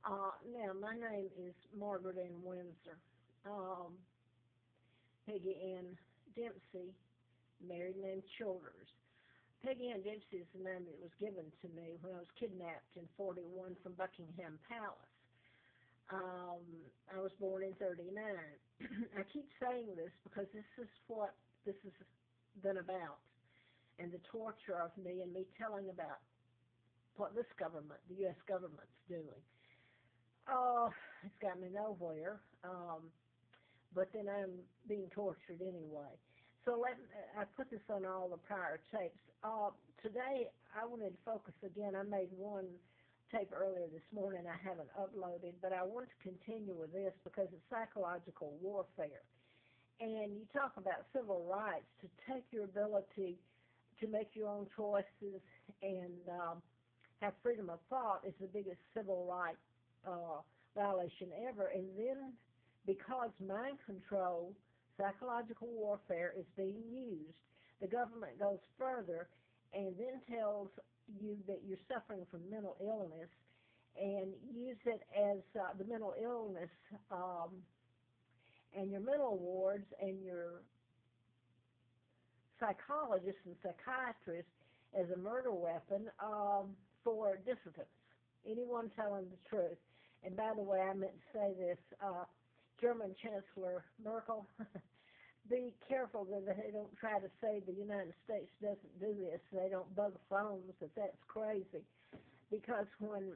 Now, my name is Margaret Ann Windsor. Um, Peggy Ann Dempsey, married named Childers. Peggy Ann Dempsey is the name that was given to me when I was kidnapped in 41 from Buckingham Palace. Um, I was born in 39. I keep saying this because this is what this has been about, and the torture of me and me telling about what this government, the U.S. government's doing. Oh, it's got me nowhere. But then I'm being tortured anyway. So I put this on all the prior tapes. Today I wanted to focus again. I made one tape earlier this morning I haven't uploaded, but I want to continue with this because it's psychological warfare. And you talk about civil rights, to take your ability to make your own choices and have freedom of thought is the biggest civil right violation ever. And then because mind control, psychological warfare is being used, the government goes further and then tells you that you're suffering from mental illness and use it as the mental illness and your mental wards and your psychologists and psychiatrists as a murder weapon for dissidents. Anyone telling the truth. And by the way, I meant to say this, German Chancellor Merkel, be careful that they don't try to say the United States doesn't do this. They don't bug phones, that's crazy. Because when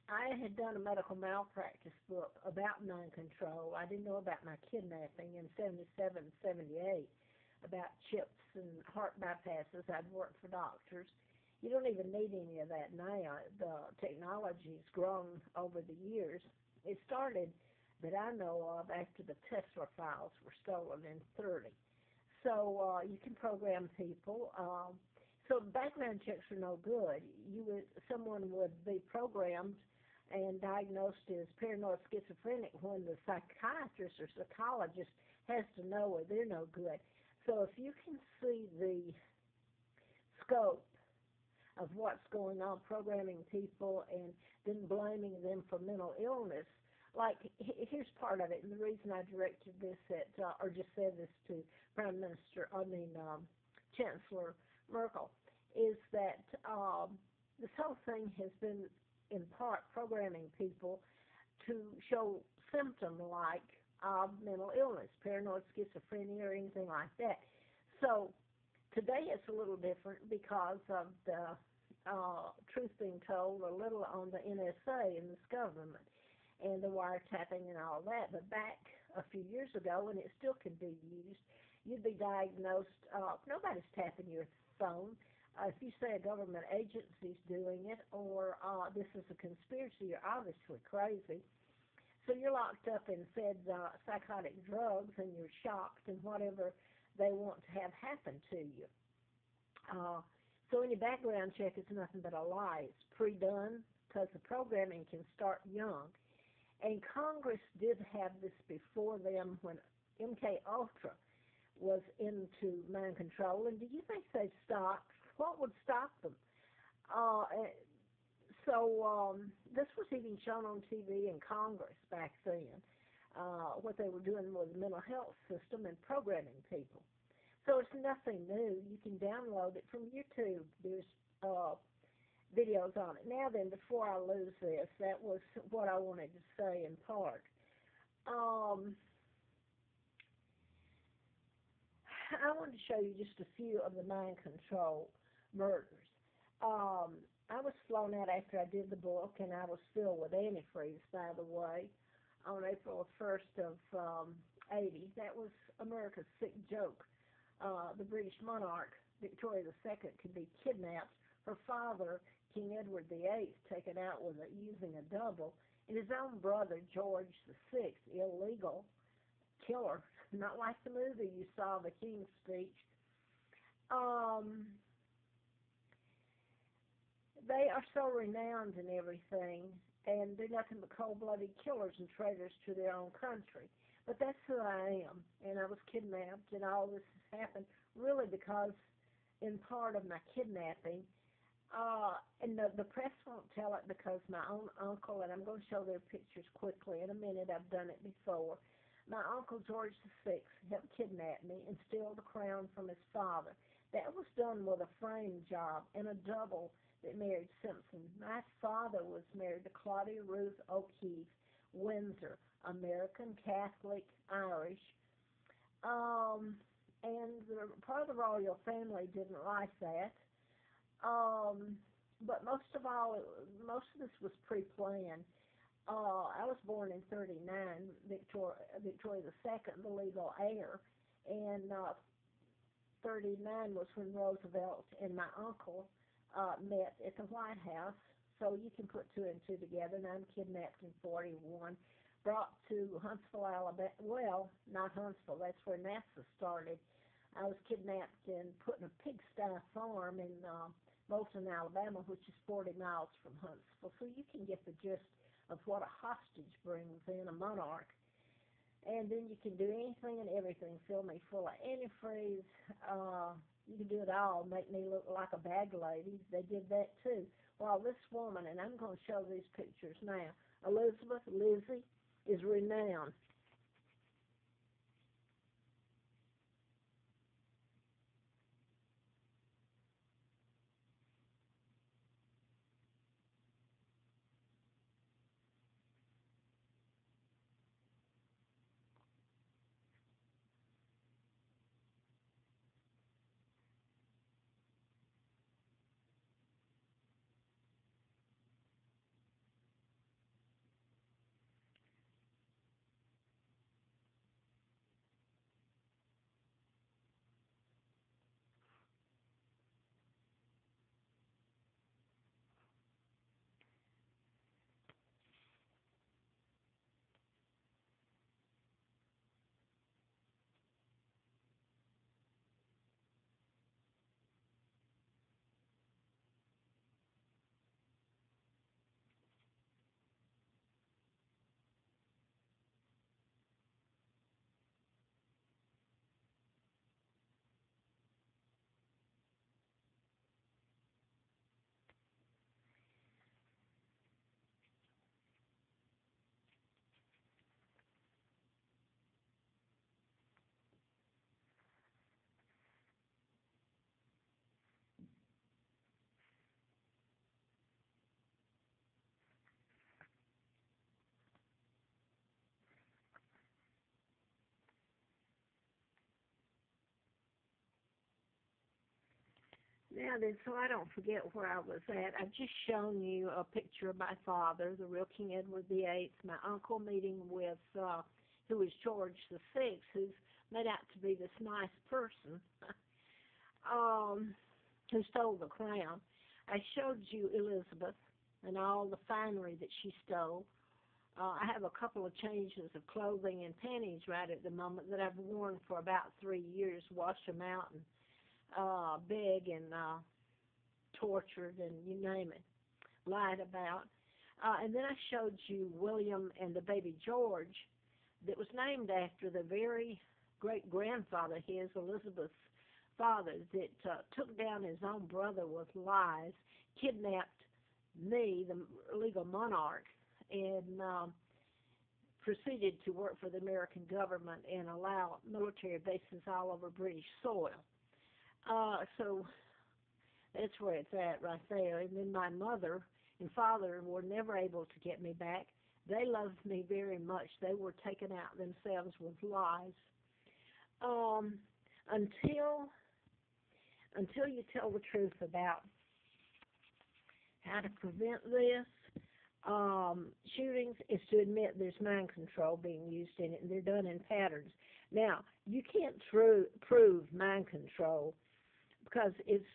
I had done a medical malpractice book about mind control, I didn't know about my kidnapping in 77, 78, about chips and heart bypasses. I'd worked for doctors. You don't even need any of that now. The technology's grown over the years. It started, that I know of, after the Tesla files were stolen in 30. So you can program people. So background checks are no good. Someone would be programmed and diagnosed as paranoid schizophrenic when the psychiatrist or psychologist has to know or they're no good. So if you can see the scope of what's going on, programming people and then blaming them for mental illness, like, here's part of it, and the reason I directed this at, or just said this to Chancellor Merkel, is that this whole thing has been, in part, programming people to show symptoms like mental illness, paranoid schizophrenia, or anything like that. So today it's a little different because of the truth being told a little on the NSA and this government and the wiretapping and all that. But back a few years ago, and it still can be used, you'd be diagnosed, nobody's tapping your phone. If you say a government agency's doing it or this is a conspiracy, you're obviously crazy. So you're locked up and fed psychotic drugs and you're shocked and whatever they want to have happen to you. So any background check is nothing but a lie. It's pre-done because the programming can start young. And Congress did have this before them when MK Ultra was into mind control. And do you think they stopped? What would stop them? This was even shown on TV in Congress back then, what they were doing with the mental health system and programming people. So it's nothing new. You can download it from YouTube. There's videos on it. Now then, before I lose this, that was what I wanted to say in part. I wanted to show you just a few of the mind control murders. I was flown out after I did the book, and I was filled with antifreeze, by the way, on April 1st of 80. That was America's sick joke. The British monarch, Victoria II, could be kidnapped. Her father, King Edward VIII, taken out using a double, and his own brother, George VI, illegal killer, not like the movie you saw, The King's Speech. They are so renowned and everything, and they're nothing but cold-blooded killers and traitors to their own country. But that's who I am, and I was kidnapped, and all this has happened really because, in part of my kidnapping, And the press won't tell it because my own uncle, and I'm going to show their pictures quickly in a minute, I've done it before. My uncle George VI helped kidnap me and steal the crown from his father. That was done with a frame job and a double that married Simpson. My father was married to Claudia Ruth O'Keefe, Windsor, American Catholic Irish. Um, and part of the royal family didn't like that. Um, but most of this was pre-planned. I was born in '39. Victoria II, the legal heir, and '39 was when Roosevelt and my uncle met at the White House. So you can put two and two together. And I'm kidnapped in '41, brought to Huntsville, Alabama. Well, not Huntsville. That's where NASA started. I was kidnapped and put in a pigsty farm in Moulton, Alabama, which is 40 miles from Huntsville. So you can get the gist of what a hostage brings in, a monarch. And then you can do anything and everything. Fill me full of antifreeze. You can do it all. Make me look like a bag lady. They did that too. Well, this woman, and I'm going to show these pictures now, Elizabeth, Lizzie, is renowned. Now then, so I don't forget where I was at. I've just shown you a picture of my father, the real King Edward VIII, my uncle meeting with, who was George VI, who's made out to be this nice person, who stole the crown. I showed you Elizabeth and all the finery that she stole. I have a couple of changes of clothing and panties right at the moment that I've worn for about 3 years, washed them out and beg and tortured and you name it, lied about. And then I showed you William and the baby George that was named after the very great-grandfather, his, Elizabeth's father, that took down his own brother with lies, kidnapped me, the legal monarch, and proceeded to work for the American government and allow military bases all over British soil. So that's where it's at right there. And then my mother and father were never able to get me back. They loved me very much. They were taken out themselves with lies. Um, until you tell the truth about how to prevent this, shootings is to admit there's mind control being used in it, and they're done in patterns. Now, you can't prove mind control because it's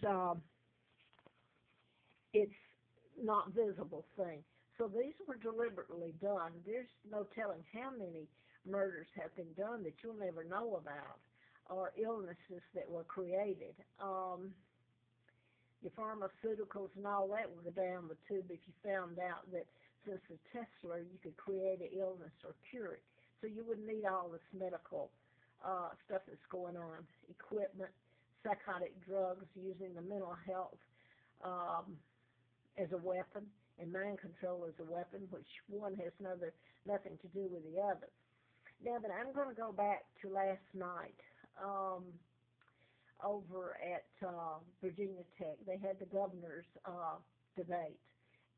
not visible thing. So these were deliberately done. There's no telling how many murders have been done that you'll never know about, or illnesses that were created. Your pharmaceuticals and all that would go down the tube if you found out that since the Tesla you could create an illness or cure it. So you wouldn't need all this medical stuff that's going on, equipment, psychotic drugs, using the mental health um, as a weapon, and mind control as a weapon, which one has nothing to do with the other. Now that I'm going to go back to last night, um, over at Virginia Tech, they had the governor's debate,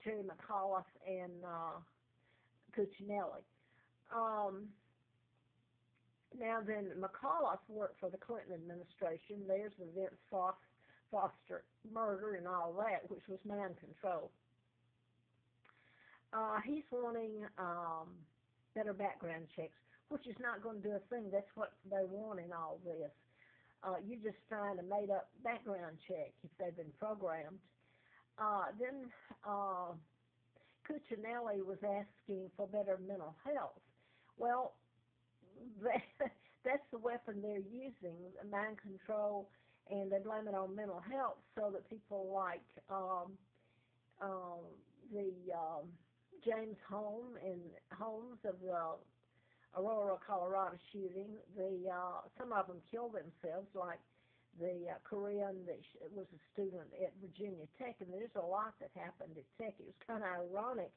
Terry McAuliffe and Cuccinelli. Um, Now then, McAuliffe worked for the Clinton administration. There's the Vince Foster murder and all that, which was mind control. He's wanting better background checks, which is not going to do a thing. That's what they want in all this. You just find a made-up background check if they've been programmed. Then Cuccinelli was asking for better mental health. Well, that's the weapon they're using, mind control, and they blame it on mental health so that people like um, the James Holmes of the Aurora, Colorado shooting. Some of them killed themselves, like the Korean that was a student at Virginia Tech, and there's a lot that happened at Tech. It was kind of ironic.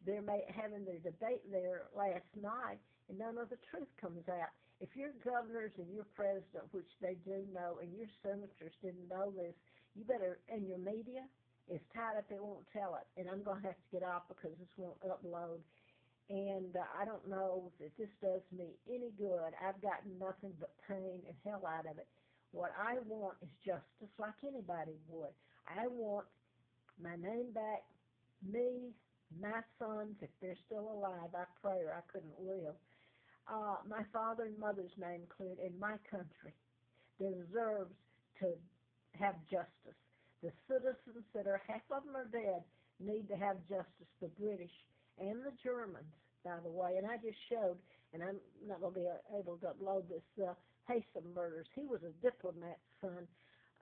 They're having their debate there last night, and none of the truth comes out. If your governors and your president, which they do know, and your senators didn't know this, you better, and your media is tied up, they won't tell it. And I'm going to have to get off because this won't upload. And I don't know if this does me any good. I've gotten nothing but pain and hell out of it. What I want is justice like anybody would. I want my name back, me, my sons, if they're still alive. I pray or I couldn't live. My father and mother's name cleared in my country deserves to have justice. The citizens that are, half of them are dead, need to have justice. The British and the Germans, by the way. And I just showed, and I'm not going to be able to upload this, Haysom murders. He was a diplomat's son,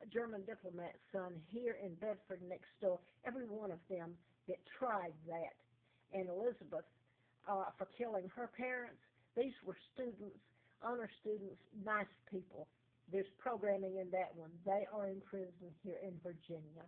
a German diplomat's son here in Bedford next door. Every one of them that tried that. And Elizabeth, for killing her parents, these were students, honor students, nice people. There's programming in that one. They are in prison here in Virginia.